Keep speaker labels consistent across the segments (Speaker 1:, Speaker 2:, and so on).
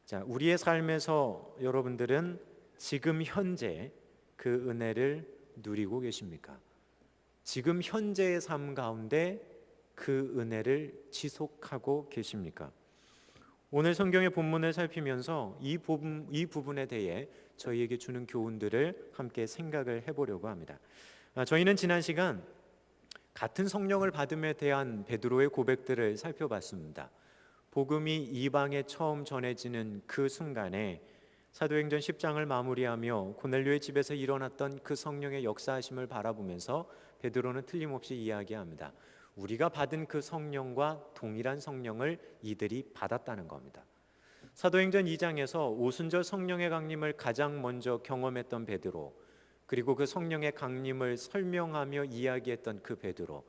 Speaker 1: 자, 우리의 삶에서 여러분들은 지금 현재 그 은혜를 누리고 계십니까? 지금 현재의 삶 가운데 그 은혜를 지속하고 계십니까? 오늘 성경의 본문을 살피면서 이 부분에 대해 저희에게 주는 교훈들을 함께 생각을 해보려고 합니다. 저희는 지난 시간 같은 성령을 받음에 대한 베드로의 고백들을 살펴봤습니다. 복음이 이방에 처음 전해지는 그 순간에 사도행전 10장을 마무리하며 고넬료의 집에서 일어났던 그 성령의 역사하심을 바라보면서 베드로는 틀림없이 이야기합니다. 우리가 받은 그 성령과 동일한 성령을 이들이 받았다는 겁니다. 사도행전 2장에서 오순절 성령의 강림을 가장 먼저 경험했던 베드로, 그리고 그 성령의 강림을 설명하며 이야기했던 그 베드로,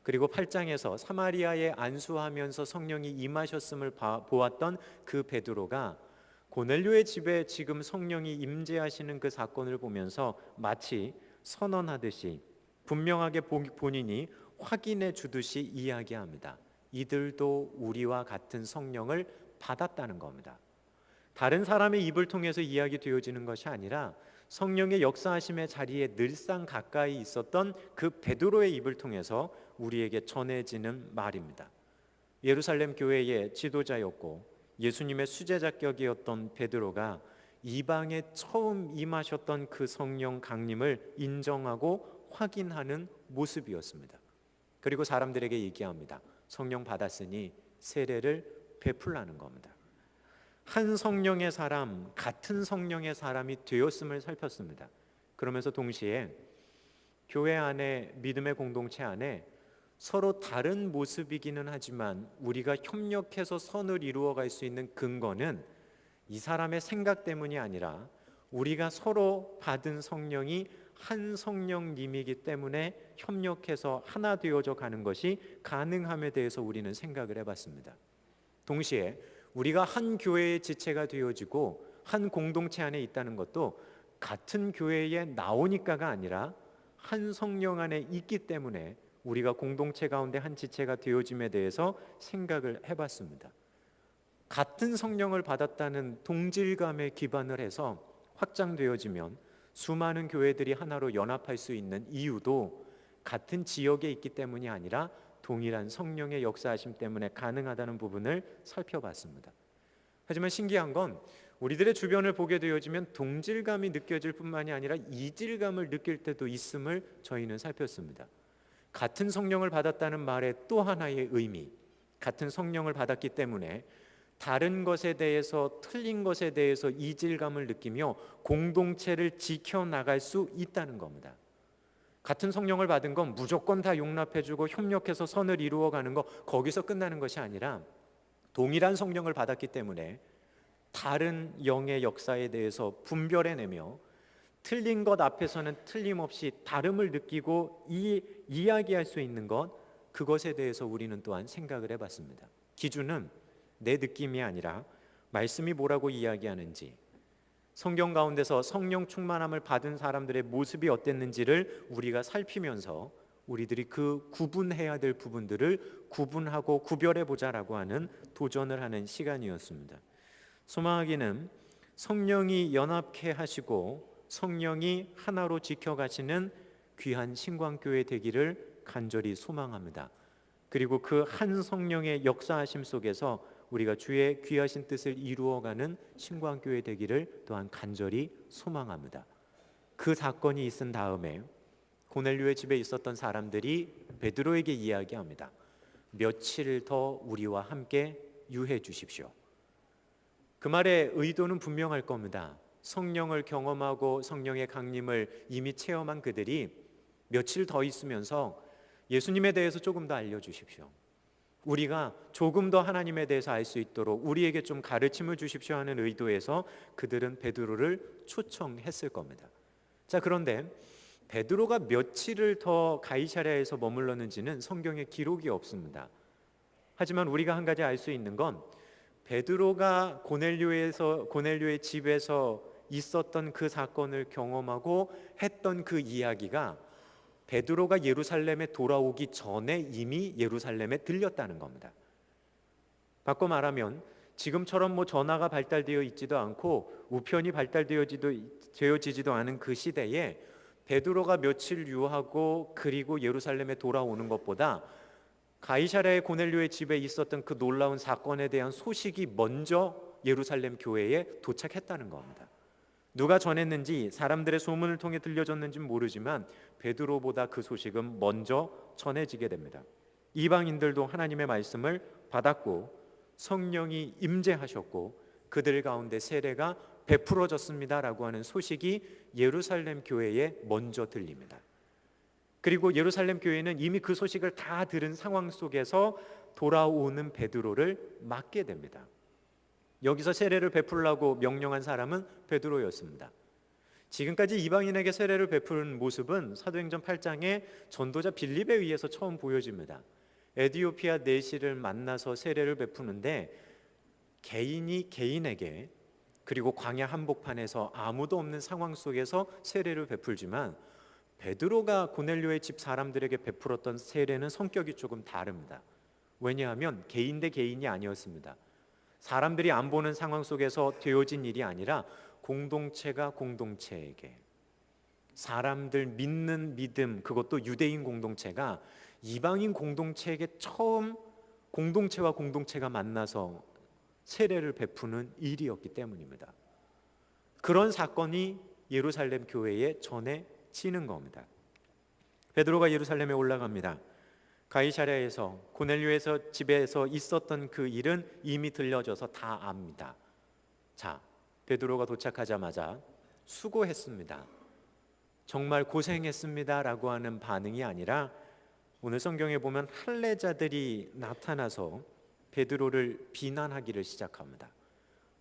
Speaker 1: 그리고 8장에서 사마리아에 안수하면서 성령이 임하셨음을 보았던 그 베드로가 고넬료의 집에 지금 성령이 임재하시는 그 사건을 보면서 마치 선언하듯이 분명하게 본인이 확인해 주듯이 이야기합니다. 이들도 우리와 같은 성령을 받았다는 겁니다. 다른 사람의 입을 통해서 이야기되어지는 것이 아니라 성령의 역사하심의 자리에 늘상 가까이 있었던 그 베드로의 입을 통해서 우리에게 전해지는 말입니다. 예루살렘 교회의 지도자였고 예수님의 수제자격이었던 베드로가 이방에 처음 임하셨던 그 성령 강림을 인정하고 확인하는 모습이었습니다. 그리고 사람들에게 얘기합니다. 성령 받았으니 세례를 베풀라는 겁니다. 한 성령의 사람, 같은 성령의 사람이 되었음을 살폈습니다. 그러면서 동시에 교회 안에, 믿음의 공동체 안에 서로 다른 모습이기는 하지만 우리가 협력해서 선을 이루어갈 수 있는 근거는 이 사람의 생각 때문이 아니라 우리가 서로 받은 성령이 한 성령님이기 때문에 협력해서 하나 되어져 가는 것이 가능함에 대해서 우리는 생각을 해봤습니다. 동시에 우리가 한 교회의 지체가 되어지고 한 공동체 안에 있다는 것도 같은 교회에 나오니까가 아니라 한 성령 안에 있기 때문에 우리가 공동체 가운데 한 지체가 되어짐에 대해서 생각을 해봤습니다. 같은 성령을 받았다는 동질감에 기반을 해서 확장되어지면 수많은 교회들이 하나로 연합할 수 있는 이유도 같은 지역에 있기 때문이 아니라 동일한 성령의 역사하심 때문에 가능하다는 부분을 살펴봤습니다. 하지만 신기한 건 우리들의 주변을 보게 되어지면 동질감이 느껴질 뿐만이 아니라 이질감을 느낄 때도 있음을 저희는 살폈습니다. 같은 성령을 받았다는 말의 또 하나의 의미, 같은 성령을 받았기 때문에 다른 것에 대해서, 틀린 것에 대해서 이질감을 느끼며 공동체를 지켜나갈 수 있다는 겁니다. 같은 성령을 받은 건 무조건 다 용납해주고 협력해서 선을 이루어가는 거, 거기서 끝나는 것이 아니라 동일한 성령을 받았기 때문에 다른 영의 역사에 대해서 분별해내며 틀린 것 앞에서는 틀림없이 다름을 느끼고 이야기할 수 있는 것, 그것에 대해서 우리는 또한 생각을 해봤습니다. 기준은 내 느낌이 아니라 말씀이 뭐라고 이야기하는지, 성경 가운데서 성령 충만함을 받은 사람들의 모습이 어땠는지를 우리가 살피면서 우리들이 그 구분해야 될 부분들을 구분하고 구별해 보자라고 하는 도전을 하는 시간이었습니다. 소망하기는 성령이 연합케 하시고 성령이 하나로 지켜가시는 귀한 신광교회 되기를 간절히 소망합니다. 그리고 그 한 성령의 역사하심 속에서 우리가 주의 귀하신 뜻을 이루어가는 신광교회 되기를 또한 간절히 소망합니다. 그 사건이 있은 다음에 고넬료의 집에 있었던 사람들이 베드로에게 이야기합니다. 며칠 더 우리와 함께 유해 주십시오. 그 말의 의도는 분명할 겁니다. 성령을 경험하고 성령의 강림을 이미 체험한 그들이 며칠 더 있으면서 예수님에 대해서 조금 더 알려주십시오. 우리가 조금 더 하나님에 대해서 알 수 있도록 우리에게 좀 가르침을 주십시오 하는 의도에서 그들은 베드로를 초청했을 겁니다. 자, 그런데 베드로가 며칠을 더 가이사랴에서 머물렀는지는 성경에 기록이 없습니다. 하지만 우리가 한 가지 알 수 있는 건 베드로가 고넬료의 집에서 있었던 그 사건을 경험하고 했던 그 이야기가 베드로가 예루살렘에 돌아오기 전에 이미 예루살렘에 들렸다는 겁니다. 바꿔 말하면 지금처럼 뭐 전화가 발달되어 있지도 않고 우편이 되어지지도 않은 그 시대에 베드로가 며칠 유하고 그리고 예루살렘에 돌아오는 것보다 가이사랴의 고넬료의 집에 있었던 그 놀라운 사건에 대한 소식이 먼저 예루살렘 교회에 도착했다는 겁니다. 누가 전했는지 사람들의 소문을 통해 들려졌는지는 모르지만 베드로보다 그 소식은 먼저 전해지게 됩니다. 이방인들도 하나님의 말씀을 받았고 성령이 임재하셨고 그들 가운데 세례가 베풀어졌습니다라고 하는 소식이 예루살렘 교회에 먼저 들립니다. 그리고 예루살렘 교회는 이미 그 소식을 다 들은 상황 속에서 돌아오는 베드로를 맞게 됩니다. 여기서 세례를 베풀라고 명령한 사람은 베드로였습니다. 지금까지 이방인에게 세례를 베푸는 모습은 사도행전 8장에 전도자 빌립에 의해서 처음 보여집니다. 에디오피아 내시를 만나서 세례를 베푸는데 개인이 개인에게 그리고 광야 한복판에서 아무도 없는 상황 속에서 세례를 베풀지만 베드로가 고넬료의 집 사람들에게 베풀었던 세례는 성격이 조금 다릅니다. 왜냐하면 개인 대 개인이 아니었습니다. 사람들이 안 보는 상황 속에서 되어진 일이 아니라 공동체가 공동체에게, 사람들 믿는 믿음, 그것도 유대인 공동체가 이방인 공동체에게 처음 공동체와 공동체가 만나서 세례를 베푸는 일이었기 때문입니다. 그런 사건이 예루살렘 교회에 전해지는 겁니다. 베드로가 예루살렘에 올라갑니다. 가이사랴에서 고넬료에서 집에서 있었던 그 일은 이미 들려져서 다 압니다. 자, 베드로가 도착하자마자 수고했습니다, 정말 고생했습니다라고 하는 반응이 아니라 오늘 성경에 보면 할례자들이 나타나서 베드로를 비난하기를 시작합니다.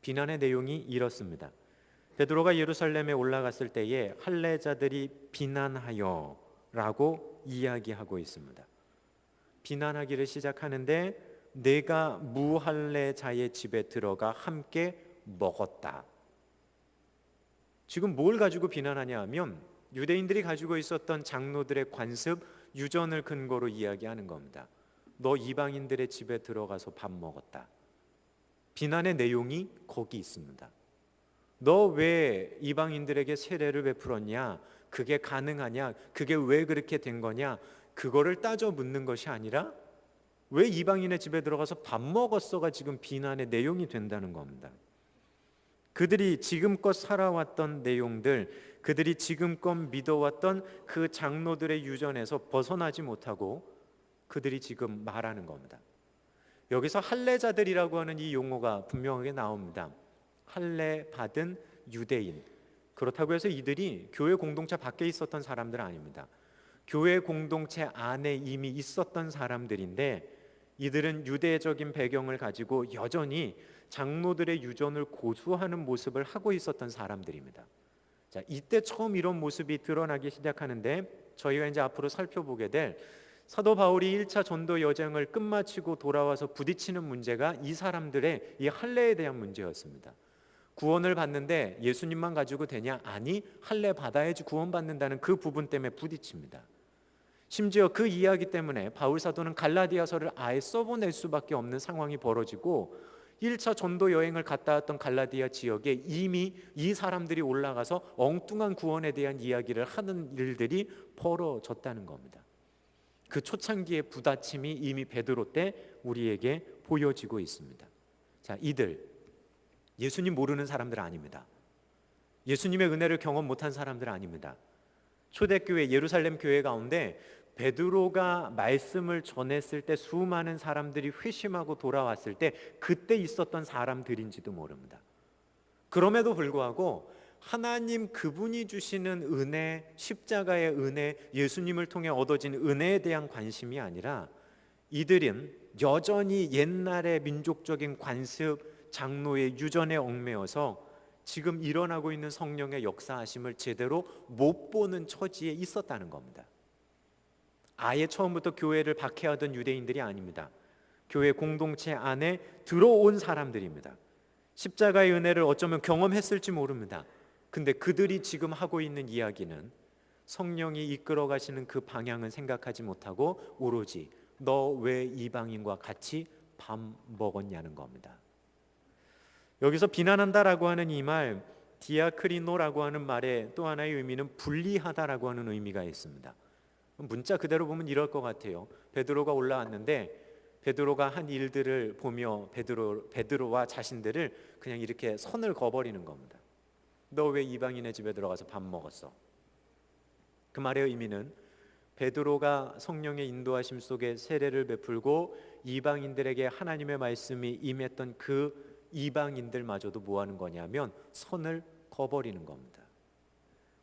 Speaker 1: 비난의 내용이 이렇습니다. 베드로가 예루살렘에 올라갔을 때에 할례자들이 비난하여 라고 이야기하고 있습니다. 비난하기를 시작하는데 내가 무할례자의 집에 들어가 함께 먹었다. 지금 뭘 가지고 비난하냐 하면 유대인들이 가지고 있었던 장로들의 관습, 유전을 근거로 이야기하는 겁니다. 너 이방인들의 집에 들어가서 밥 먹었다. 비난의 내용이 거기 있습니다. 너 왜 이방인들에게 세례를 베풀었냐? 그게 가능하냐? 그게 왜 그렇게 된 거냐? 그거를 따져 묻는 것이 아니라 왜 이방인의 집에 들어가서 밥 먹었어가 지금 비난의 내용이 된다는 겁니다. 그들이 지금껏 살아왔던 내용들, 그들이 지금껏 믿어왔던 그 장로들의 유전에서 벗어나지 못하고 그들이 지금 말하는 겁니다. 여기서 할례자들이라고 하는 이 용어가 분명하게 나옵니다. 할례 받은 유대인. 그렇다고 해서 이들이 교회 공동체 밖에 있었던 사람들 아닙니다. 교회 공동체 안에 이미 있었던 사람들인데 이들은 유대적인 배경을 가지고 여전히 장로들의 유전을 고수하는 모습을 하고 있었던 사람들입니다. 자, 이때 처음 이런 모습이 드러나기 시작하는데 저희가 이제 앞으로 살펴보게 될 사도 바울이 1차 전도 여정을 끝마치고 돌아와서 부딪히는 문제가 이 사람들의 이 할례에 대한 문제였습니다. 구원을 받는데 예수님만 가지고 되냐? 아니, 할례 받아야지 구원받는다는 그 부분 때문에 부딪힙니다. 심지어 그 이야기 때문에 바울 사도는 갈라디아서를 아예 써보낼 수밖에 없는 상황이 벌어지고 1차 전도 여행을 갔다 왔던 갈라디아 지역에 이미 이 사람들이 올라가서 엉뚱한 구원에 대한 이야기를 하는 일들이 벌어졌다는 겁니다. 그 초창기의 부딪힘이 이미 베드로 때 우리에게 보여지고 있습니다. 자, 이들 예수님 모르는 사람들 아닙니다. 예수님의 은혜를 경험 못한 사람들 아닙니다. 초대교회 예루살렘 교회 가운데 베드로가 말씀을 전했을 때 수많은 사람들이 회심하고 돌아왔을 때 그때 있었던 사람들인지도 모릅니다. 그럼에도 불구하고 하나님 그분이 주시는 은혜, 십자가의 은혜, 예수님을 통해 얻어진 은혜에 대한 관심이 아니라 이들은 여전히 옛날의 민족적인 관습, 장로의 유전에 얽매여서 지금 일어나고 있는 성령의 역사하심을 제대로 못 보는 처지에 있었다는 겁니다. 아예 처음부터 교회를 박해하던 유대인들이 아닙니다. 교회 공동체 안에 들어온 사람들입니다. 십자가의 은혜를 어쩌면 경험했을지 모릅니다. 근데 그들이 지금 하고 있는 이야기는 성령이 이끌어 가시는 그 방향은 생각하지 못하고 오로지 너 왜 이방인과 같이 밥 먹었냐는 겁니다. 여기서 비난한다라고 하는 이 말, 디아크리노라고 하는 말의 또 하나의 의미는 분리하다라고 하는 의미가 있습니다. 문자 그대로 보면 이럴 것 같아요. 베드로가 올라왔는데 베드로가 한 일들을 보며 베드로와 자신들을 그냥 이렇게 선을 그어버리는 겁니다. 너 왜 이방인의 집에 들어가서 밥 먹었어? 그 말의 의미는 베드로가 성령의 인도하심 속에 세례를 베풀고 이방인들에게 하나님의 말씀이 임했던 그 이방인들마저도 뭐 하는 거냐면 선을 그어버리는 겁니다.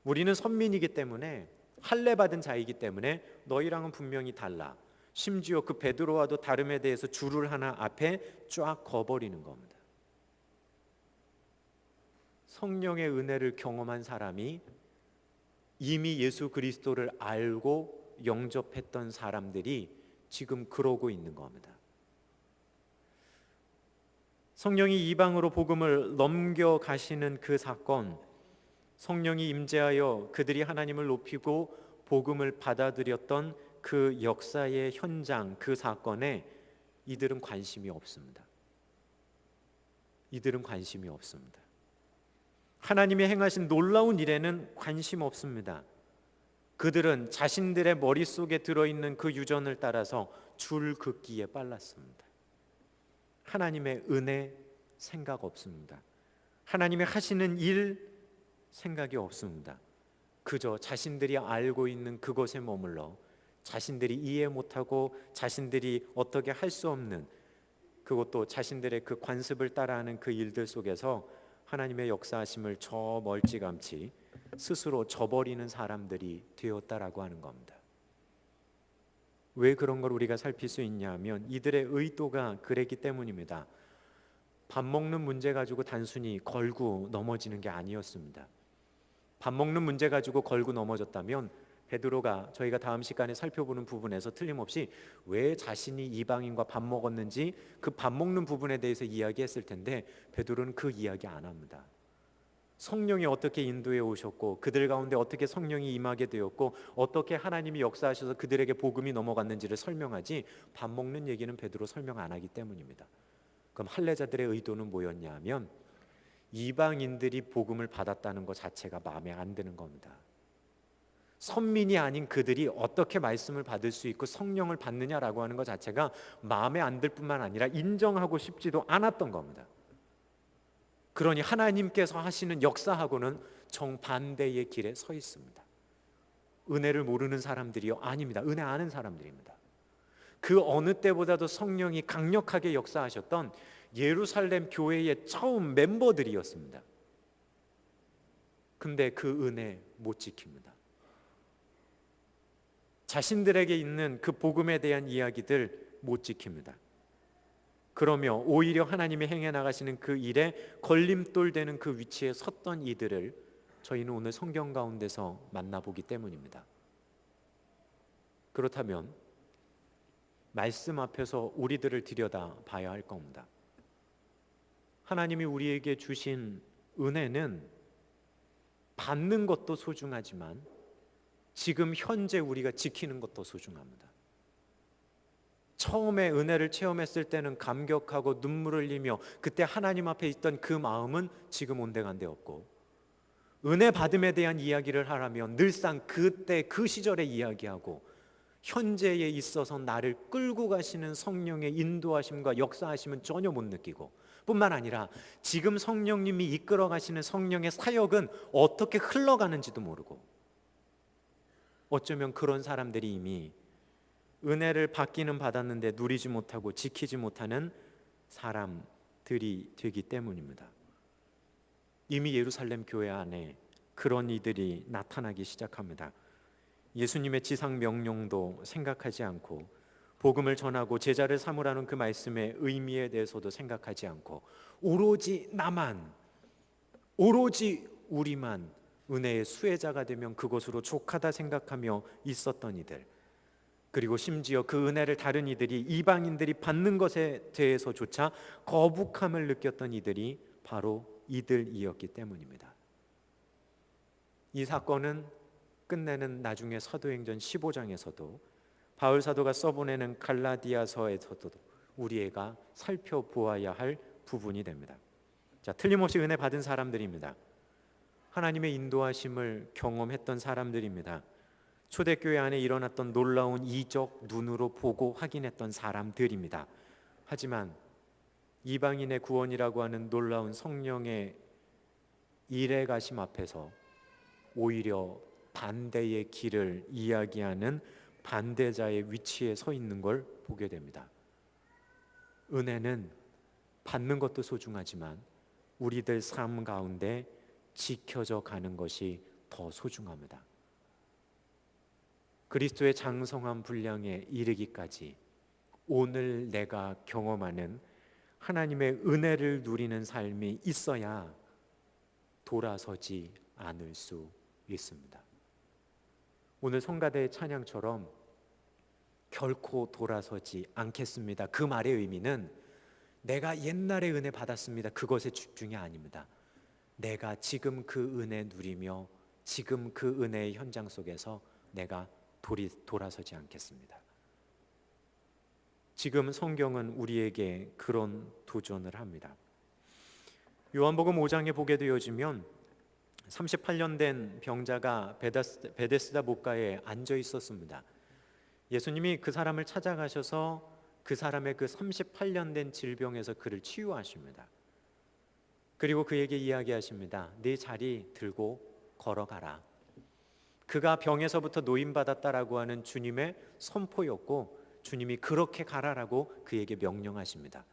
Speaker 1: 우리는 선민이기 때문에, 할례 받은 자이기 때문에 너희랑은 분명히 달라. 심지어 그 베드로와도 다름에 대해서 줄을 하나 앞에 쫙 그어버리는 겁니다. 성령의 은혜를 경험한 사람이 이미 예수 그리스도를 알고 영접했던 사람들이 지금 그러고 있는 겁니다. 성령이 이방으로 복음을 넘겨가시는 그 사건, 성령이 임재하여 그들이 하나님을 높이고 복음을 받아들였던 그 역사의 현장, 그 사건에 이들은 관심이 없습니다. 이들은 관심이 없습니다. 하나님이 행하신 놀라운 일에는 관심 없습니다. 그들은 자신들의 머릿속에 들어있는 그 유전을 따라서 줄 긋기에 빨랐습니다. 하나님의 은혜 생각 없습니다. 하나님이 하시는 일 생각이 없습니다. 그저 자신들이 알고 있는 그것에 머물러 자신들이 이해 못하고 자신들이 어떻게 할 수 없는, 그것도 자신들의 그 관습을 따라하는 그 일들 속에서 하나님의 역사하심을 저 멀찌감치 스스로 저버리는 사람들이 되었다라고 하는 겁니다. 왜 그런 걸 우리가 살필 수 있냐면 이들의 의도가 그랬기 때문입니다. 밥 먹는 문제 가지고 단순히 걸고 넘어지는 게 아니었습니다. 밥 먹는 문제 가지고 걸고 넘어졌다면 베드로가 저희가 다음 시간에 살펴보는 부분에서 틀림없이 왜 자신이 이방인과 밥 먹었는지 그 밥 먹는 부분에 대해서 이야기했을 텐데 베드로는 그 이야기 안 합니다. 성령이 어떻게 인도해 오셨고 그들 가운데 어떻게 성령이 임하게 되었고 어떻게 하나님이 역사하셔서 그들에게 복음이 넘어갔는지를 설명하지 밥 먹는 얘기는 베드로 설명 안 하기 때문입니다. 그럼 할례자들의 의도는 뭐였냐 하면 이방인들이 복음을 받았다는 것 자체가 마음에 안 드는 겁니다. 선민이 아닌 그들이 어떻게 말씀을 받을 수 있고 성령을 받느냐라고 하는 것 자체가 마음에 안 들 뿐만 아니라 인정하고 싶지도 않았던 겁니다. 그러니 하나님께서 하시는 역사하고는 정반대의 길에 서 있습니다. 은혜를 모르는 사람들이요? 아닙니다. 은혜 아는 사람들입니다. 그 어느 때보다도 성령이 강력하게 역사하셨던 예루살렘 교회의 처음 멤버들이었습니다. 근데 그 은혜 못 지킵니다. 자신들에게 있는 그 복음에 대한 이야기들 못 지킵니다. 그러며 오히려 하나님이 행해 나가시는 그 일에 걸림돌 되는 그 위치에 섰던 이들을 저희는 오늘 성경 가운데서 만나보기 때문입니다. 그렇다면 말씀 앞에서 우리들을 들여다 봐야 할 겁니다. 하나님이 우리에게 주신 은혜는 받는 것도 소중하지만 지금 현재 우리가 지키는 것도 소중합니다. 처음에 은혜를 체험했을 때는 감격하고 눈물을 흘리며 그때 하나님 앞에 있던 그 마음은 지금 온데간데 없고, 은혜 받음에 대한 이야기를 하라면 늘상 그때 그 시절에 이야기하고 현재에 있어서 나를 끌고 가시는 성령의 인도하심과 역사하심은 전혀 못 느끼고, 뿐만 아니라 지금 성령님이 이끌어 가시는 성령의 사역은 어떻게 흘러가는지도 모르고, 어쩌면 그런 사람들이 이미 은혜를 받기는 받았는데 누리지 못하고 지키지 못하는 사람들이 되기 때문입니다. 이미 예루살렘 교회 안에 그런 이들이 나타나기 시작합니다. 예수님의 지상 명령도 생각하지 않고 복음을 전하고 제자를 삼으라는 그 말씀의 의미에 대해서도 생각하지 않고 오로지 나만, 오로지 우리만 은혜의 수혜자가 되면 그것으로 족하다 생각하며 있었던 이들, 그리고 심지어 그 은혜를 다른 이들이, 이방인들이 받는 것에 대해서조차 거북함을 느꼈던 이들이 바로 이들이었기 때문입니다. 이 사건은 끝내는 나중에 사도행전 15장에서도 바울 사도가 써보내는 갈라디아서에서도 우리가 살펴보아야 할 부분이 됩니다. 자, 틀림없이 은혜 받은 사람들입니다. 하나님의 인도하심을 경험했던 사람들입니다. 초대교회 안에 일어났던 놀라운 이적 눈으로 보고 확인했던 사람들입니다. 하지만 이방인의 구원이라고 하는 놀라운 성령의 일해 가심 앞에서 오히려 반대의 길을 이야기하는 반대자의 위치에 서 있는 걸 보게 됩니다. 은혜는 받는 것도 소중하지만 우리들 삶 가운데 지켜져 가는 것이 더 소중합니다. 그리스도의 장성한 분량에 이르기까지 오늘 내가 경험하는 하나님의 은혜를 누리는 삶이 있어야 돌아서지 않을 수 있습니다. 오늘 성가대의 찬양처럼 결코 돌아서지 않겠습니다. 그 말의 의미는 내가 옛날에 은혜 받았습니다. 그것에 집중이 아닙니다. 내가 지금 그 은혜 누리며 지금 그 은혜의 현장 속에서 내가 돌아서지 않겠습니다. 지금 성경은 우리에게 그런 도전을 합니다. 요한복음 5장에 보게 되어지면 38년 된 병자가 베데스다 목가에 앉아 있었습니다. 예수님이 그 사람을 찾아가셔서 그 사람의 그 38년 된 질병에서 그를 치유하십니다. 그리고 그에게 이야기하십니다. 네 자리 들고 걸어가라. 그가 병에서부터 노임받았다라고 하는 주님의 선포였고 주님이 그렇게 가라라고 그에게 명령하십니다.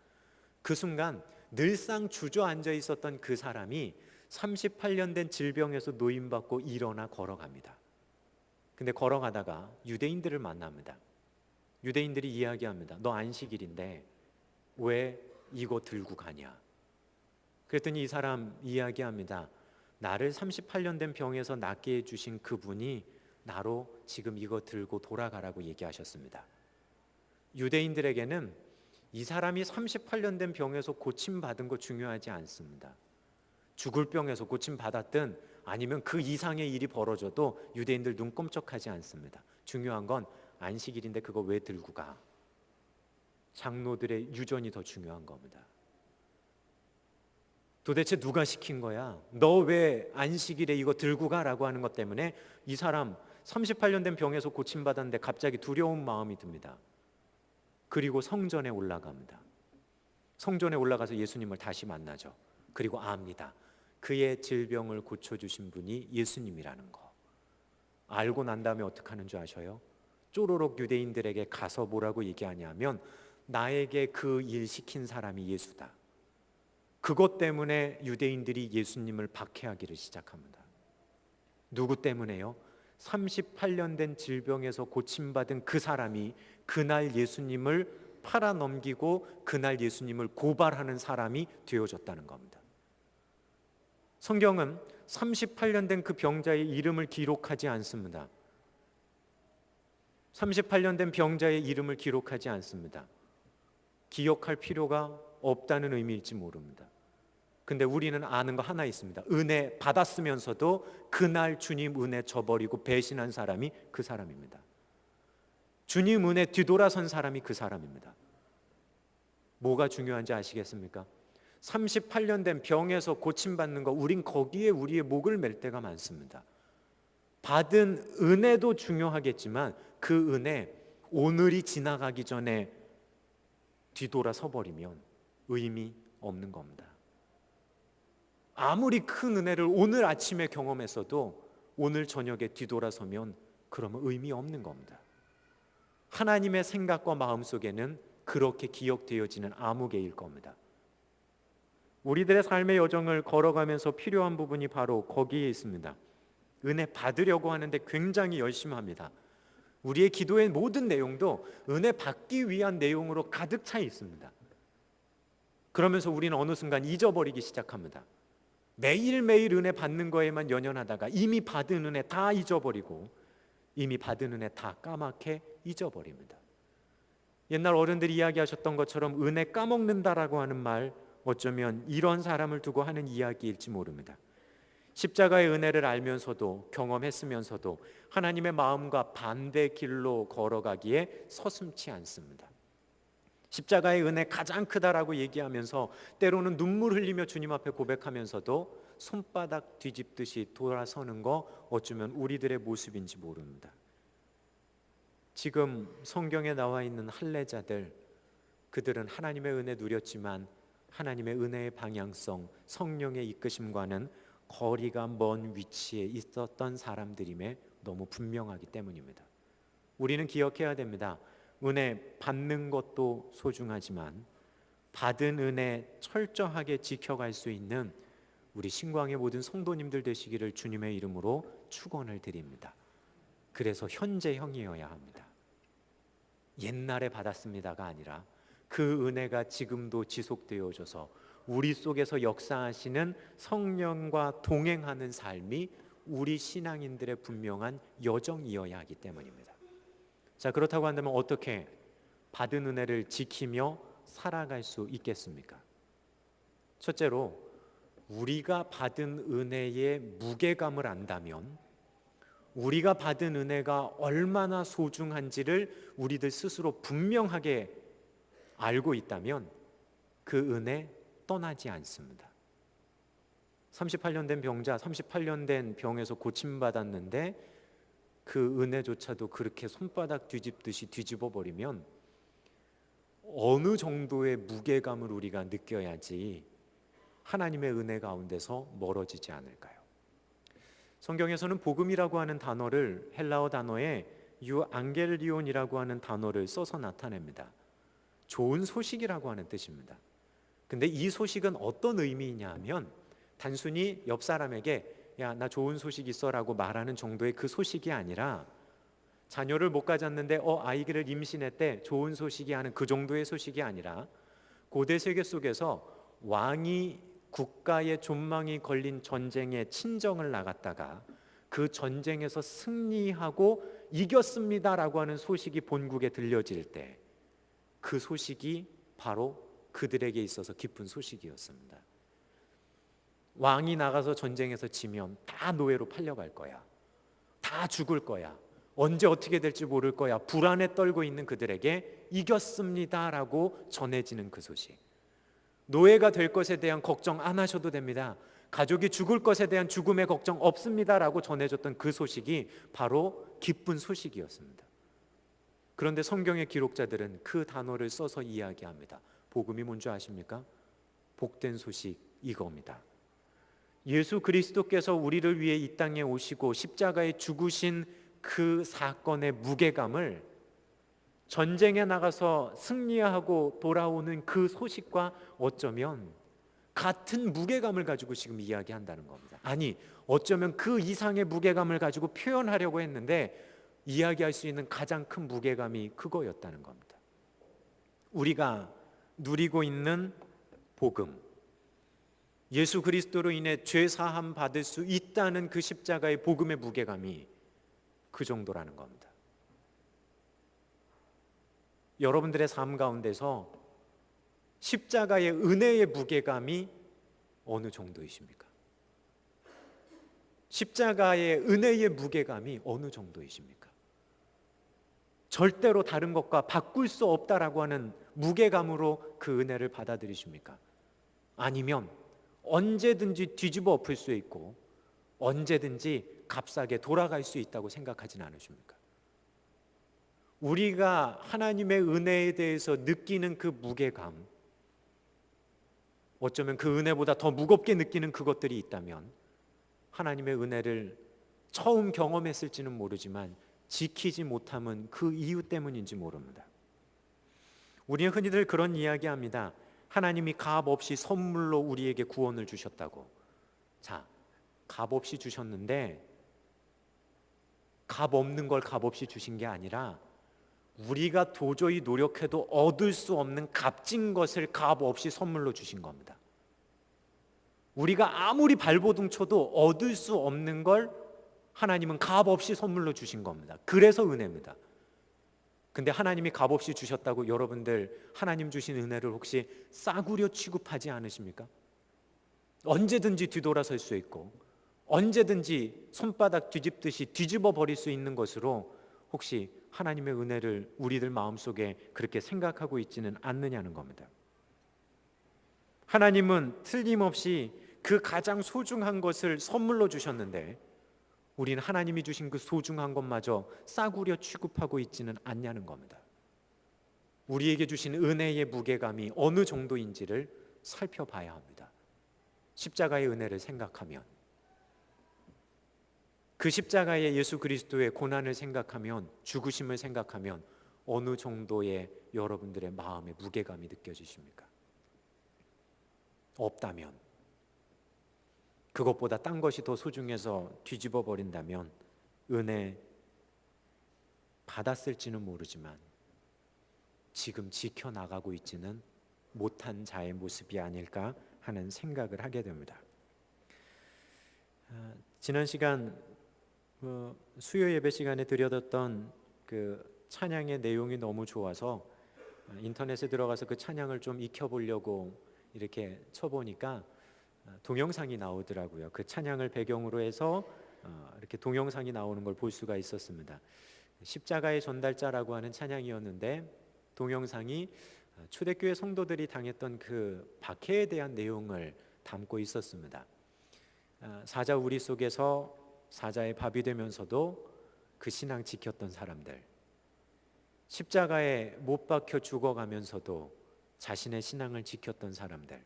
Speaker 1: 그 순간 늘상 주저앉아 있었던 그 사람이 38년 된 질병에서 노임받고 일어나 걸어갑니다. 근데 걸어가다가 유대인들을 만납니다. 유대인들이 이야기합니다. 너 안식일인데 왜 이거 들고 가냐? 그랬더니 이 사람 이야기합니다. 나를 38년 된 병에서 낫게 해주신 그분이 나로 지금 이거 들고 돌아가라고 얘기하셨습니다. 유대인들에게는 이 사람이 38년 된 병에서 고침받은 거 중요하지 않습니다. 죽을 병에서 고침받았든 아니면 그 이상의 일이 벌어져도 유대인들 눈 꼼짝하지 않습니다. 중요한 건 안식일인데 그거 왜 들고 가? 장로들의 유전이 더 중요한 겁니다. 도대체 누가 시킨 거야? 너 왜 안식일에 이거 들고 가라고 하는 것 때문에 이 사람 38년 된 병에서 고침받았는데 갑자기 두려운 마음이 듭니다. 그리고 성전에 올라갑니다. 성전에 올라가서 예수님을 다시 만나죠. 그리고 압니다. 그의 질병을 고쳐주신 분이 예수님이라는 거. 알고 난 다음에 어떻게 하는 줄 아셔요? 쪼로록 유대인들에게 가서 뭐라고 얘기하냐면 나에게 그 일 시킨 사람이 예수다. 그것 때문에 유대인들이 예수님을 박해하기를 시작합니다. 누구 때문에요? 38년 된 질병에서 고침받은 그 사람이 그날 예수님을 팔아넘기고 그날 예수님을 고발하는 사람이 되어졌다는 겁니다. 성경은 38년 된 그 병자의 이름을 기록하지 않습니다. 38년 된 병자의 이름을 기록하지 않습니다. 기억할 필요가 없다는 의미일지 모릅니다. 근데 우리는 아는 거 하나 있습니다. 은혜 받았으면서도 그날 주님 은혜 저버리고 배신한 사람이 그 사람입니다. 주님 은혜 뒤돌아선 사람이 그 사람입니다. 뭐가 중요한지 아시겠습니까? 38년 된 병에서 고침받는 거 우린 거기에 우리의 목을 맬 때가 많습니다. 받은 은혜도 중요하겠지만 그 은혜 오늘이 지나가기 전에 뒤돌아서 버리면 의미 없는 겁니다. 아무리 큰 은혜를 오늘 아침에 경험했어도 오늘 저녁에 뒤돌아서면 그러면 의미 없는 겁니다. 하나님의 생각과 마음 속에는 그렇게 기억되어지는 아무개일 겁니다. 우리들의 삶의 여정을 걸어가면서 필요한 부분이 바로 거기에 있습니다. 은혜 받으려고 하는데 굉장히 열심히 합니다. 우리의 기도의 모든 내용도 은혜 받기 위한 내용으로 가득 차 있습니다. 그러면서 우리는 어느 순간 잊어버리기 시작합니다. 매일매일 은혜 받는 거에만 연연하다가 이미 받은 은혜 다 잊어버리고 이미 받은 은혜 다 까맣게 잊어버립니다. 옛날 어른들이 이야기하셨던 것처럼 은혜 까먹는다라고 하는 말, 어쩌면 이런 사람을 두고 하는 이야기일지 모릅니다. 십자가의 은혜를 알면서도 경험했으면서도 하나님의 마음과 반대 길로 걸어가기에 서슴지 않습니다. 십자가의 은혜 가장 크다라고 얘기하면서 때로는 눈물 흘리며 주님 앞에 고백하면서도 손바닥 뒤집듯이 돌아서는 거 어쩌면 우리들의 모습인지 모릅니다. 지금 성경에 나와 있는 할례자들, 그들은 하나님의 은혜 누렸지만 하나님의 은혜의 방향성, 성령의 이끄심과는 거리가 먼 위치에 있었던 사람들임에 너무 분명하기 때문입니다. 우리는 기억해야 됩니다. 은혜 받는 것도 소중하지만 받은 은혜 철저하게 지켜갈 수 있는 우리 신광의 모든 성도님들 되시기를 주님의 이름으로 축원을 드립니다. 그래서 현재형이어야 합니다. 옛날에 받았습니다가 아니라 그 은혜가 지금도 지속되어져서 우리 속에서 역사하시는 성령과 동행하는 삶이 우리 신앙인들의 분명한 여정이어야 하기 때문입니다. 자, 그렇다고 한다면 어떻게 받은 은혜를 지키며 살아갈 수 있겠습니까? 첫째로, 우리가 받은 은혜의 무게감을 안다면, 우리가 받은 은혜가 얼마나 소중한지를 우리들 스스로 분명하게 알고 있다면 그 은혜 떠나지 않습니다. 38년 된 병자, 38년 된 병에서 고침받았는데 그 은혜조차도 그렇게 손바닥 뒤집듯이 뒤집어 버리면 어느 정도의 무게감을 우리가 느껴야지 하나님의 은혜 가운데서 멀어지지 않을까요? 성경에서는 복음이라고 하는 단어를 헬라어 단어에 유앙겔리온이라고 하는 단어를 써서 나타냅니다. 좋은 소식이라고 하는 뜻입니다. 근데 이 소식은 어떤 의미이냐 하면 단순히 옆 사람에게 야, 나 좋은 소식 있어라고 말하는 정도의 그 소식이 아니라 자녀를 못 가졌는데 아이를 임신했대, 좋은 소식이 하는 그 정도의 소식이 아니라 고대 세계 속에서 왕이 국가의 존망이 걸린 전쟁에 친정을 나갔다가 그 전쟁에서 승리하고 이겼습니다라고 하는 소식이 본국에 들려질 때 그 소식이 바로 그들에게 있어서 기쁜 소식이었습니다. 왕이 나가서 전쟁에서 지면 다 노예로 팔려갈 거야. 다 죽을 거야. 언제 어떻게 될지 모를 거야. 불안에 떨고 있는 그들에게 이겼습니다라고 전해지는 그 소식. 노예가 될 것에 대한 걱정 안 하셔도 됩니다. 가족이 죽을 것에 대한 죽음의 걱정 없습니다라고 전해졌던 그 소식이 바로 기쁜 소식이었습니다. 그런데 성경의 기록자들은 그 단어를 써서 이야기합니다. 복음이 뭔지 아십니까? 복된 소식 이겁니다. 예수 그리스도께서 우리를 위해 이 땅에 오시고 십자가에 죽으신 그 사건의 무게감을 전쟁에 나가서 승리하고 돌아오는 그 소식과 어쩌면 같은 무게감을 가지고 지금 이야기한다는 겁니다. 아니, 어쩌면 그 이상의 무게감을 가지고 표현하려고 했는데 이야기할 수 있는 가장 큰 무게감이 그거였다는 겁니다. 우리가 누리고 있는 복음, 예수 그리스도로 인해 죄 사함 받을 수 있다는 그 십자가의 복음의 무게감이 그 정도라는 겁니다. 여러분들의 삶 가운데서 십자가의 은혜의 무게감이 어느 정도이십니까? 십자가의 은혜의 무게감이 어느 정도이십니까? 절대로 다른 것과 바꿀 수 없다라고 하는 무게감으로 그 은혜를 받아들이십니까? 아니면 언제든지 뒤집어 엎을 수 있고 언제든지 값싸게 돌아갈 수 있다고 생각하지는 않으십니까? 우리가 하나님의 은혜에 대해서 느끼는 그 무게감, 어쩌면 그 은혜보다 더 무겁게 느끼는 그것들이 있다면 하나님의 은혜를 처음 경험했을지는 모르지만 지키지 못함은 그 이유 때문인지 모릅니다. 우리는 흔히들 그런 이야기합니다. 하나님이 값 없이 선물로 우리에게 구원을 주셨다고. 자, 값 없이 주셨는데 값 없는 걸 값 없이 주신 게 아니라 우리가 도저히 노력해도 얻을 수 없는 값진 것을 값 없이 선물로 주신 겁니다. 우리가 아무리 발버둥 쳐도 얻을 수 없는 걸 하나님은 값 없이 선물로 주신 겁니다. 그래서 은혜입니다. 근데 하나님이 값 없이 주셨다고 여러분들 하나님 주신 은혜를 혹시 싸구려 취급하지 않으십니까? 언제든지 뒤돌아설 수 있고 언제든지 손바닥 뒤집듯이 뒤집어 버릴 수 있는 것으로 혹시 하나님의 은혜를 우리들 마음속에 그렇게 생각하고 있지는 않느냐는 겁니다. 하나님은 틀림없이 그 가장 소중한 것을 선물로 주셨는데 우리는 하나님이 주신 그 소중한 것마저 싸구려 취급하고 있지는 않냐는 겁니다. 우리에게 주신 은혜의 무게감이 어느 정도인지를 살펴봐야 합니다. 십자가의 은혜를 생각하면, 그 십자가의 예수 그리스도의 고난을 생각하면, 죽으심을 생각하면 어느 정도의 여러분들의 마음의 무게감이 느껴지십니까? 없다면, 그것보다 딴 것이 더 소중해서 뒤집어 버린다면 은혜 받았을지는 모르지만 지금 지켜나가고 있지는 못한 자의 모습이 아닐까 하는 생각을 하게 됩니다. 지난 시간 수요 예배 시간에 드려졌던 그 찬양의 내용이 너무 좋아서 인터넷에 들어가서 그 찬양을 좀 익혀보려고 이렇게 쳐보니까 동영상이 나오더라고요. 그 찬양을 배경으로 해서 이렇게 동영상이 나오는 걸 볼 수가 있었습니다. 십자가의 전달자라고 하는 찬양이었는데 동영상이 초대교회 성도들이 당했던 그 박해에 대한 내용을 담고 있었습니다. 사자 우리 속에서 사자의 밥이 되면서도 그 신앙 지켰던 사람들, 십자가에 못 박혀 죽어가면서도 자신의 신앙을 지켰던 사람들,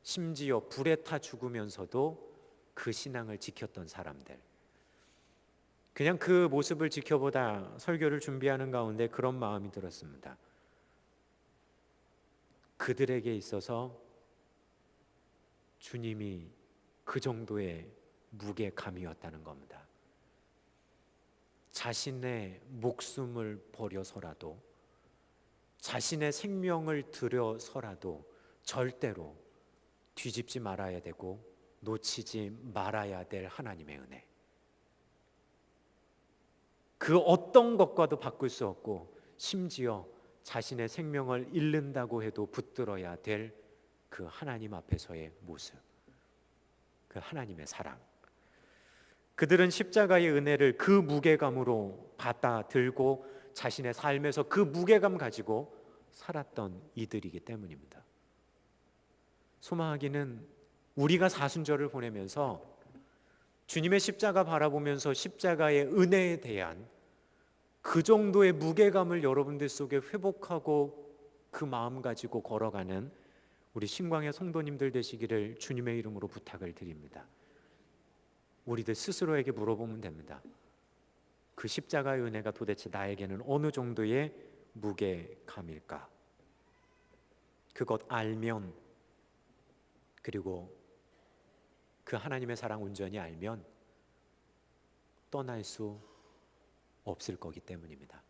Speaker 1: 심지어 불에 타 죽으면서도 그 신앙을 지켰던 사람들, 그냥 그 모습을 지켜보다 설교를 준비하는 가운데 그런 마음이 들었습니다. 그들에게 있어서 주님이 그 정도의 무게감이었다는 겁니다. 자신의 목숨을 버려서라도, 자신의 생명을 들여서라도 절대로 뒤집지 말아야 되고 놓치지 말아야 될 하나님의 은혜, 그 어떤 것과도 바꿀 수 없고 심지어 자신의 생명을 잃는다고 해도 붙들어야 될 그 하나님 앞에서의 모습, 그 하나님의 사랑, 그들은 십자가의 은혜를 그 무게감으로 받아 들고 자신의 삶에서 그 무게감 가지고 살았던 이들이기 때문입니다. 소망하기는 우리가 사순절을 보내면서 주님의 십자가 바라보면서 십자가의 은혜에 대한 그 정도의 무게감을 여러분들 속에 회복하고 그 마음 가지고 걸어가는 우리 신광의 성도님들 되시기를 주님의 이름으로 부탁을 드립니다. 우리들 스스로에게 물어보면 됩니다. 그 십자가의 은혜가 도대체 나에게는 어느 정도의 무게감일까? 그것 알면, 그리고 그 하나님의 사랑 온전히 알면 떠날 수 없을 거기 때문입니다.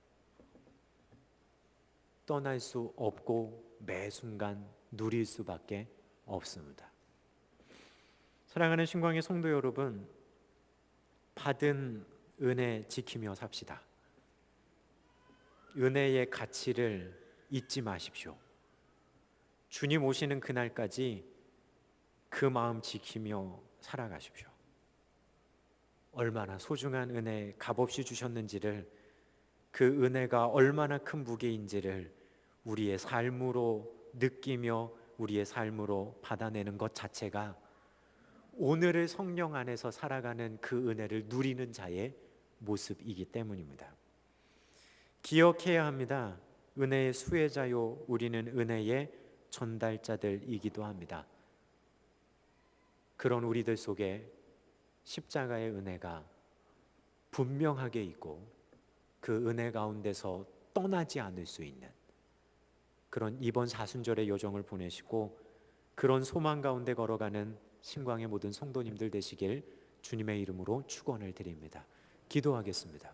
Speaker 1: 떠날 수 없고 매 순간 누릴 수밖에 없습니다. 사랑하는 신광의 성도 여러분, 받은 은혜 지키며 삽시다. 은혜의 가치를 잊지 마십시오. 주님 오시는 그날까지 그 마음 지키며 살아가십시오. 얼마나 소중한 은혜 값없이 주셨는지를, 그 은혜가 얼마나 큰 무게인지를 우리의 삶으로 느끼며 우리의 삶으로 받아내는 것 자체가 오늘을 성령 안에서 살아가는 그 은혜를 누리는 자의 모습이기 때문입니다. 기억해야 합니다. 은혜의 수혜자요, 우리는 은혜의 전달자들이기도 합니다. 그런 우리들 속에 십자가의 은혜가 분명하게 있고 그 은혜 가운데서 떠나지 않을 수 있는 그런 이번 사순절의 여정을 보내시고 그런 소망 가운데 걸어가는 신광의 모든 성도님들 되시길 주님의 이름으로 축원을 드립니다. 기도하겠습니다.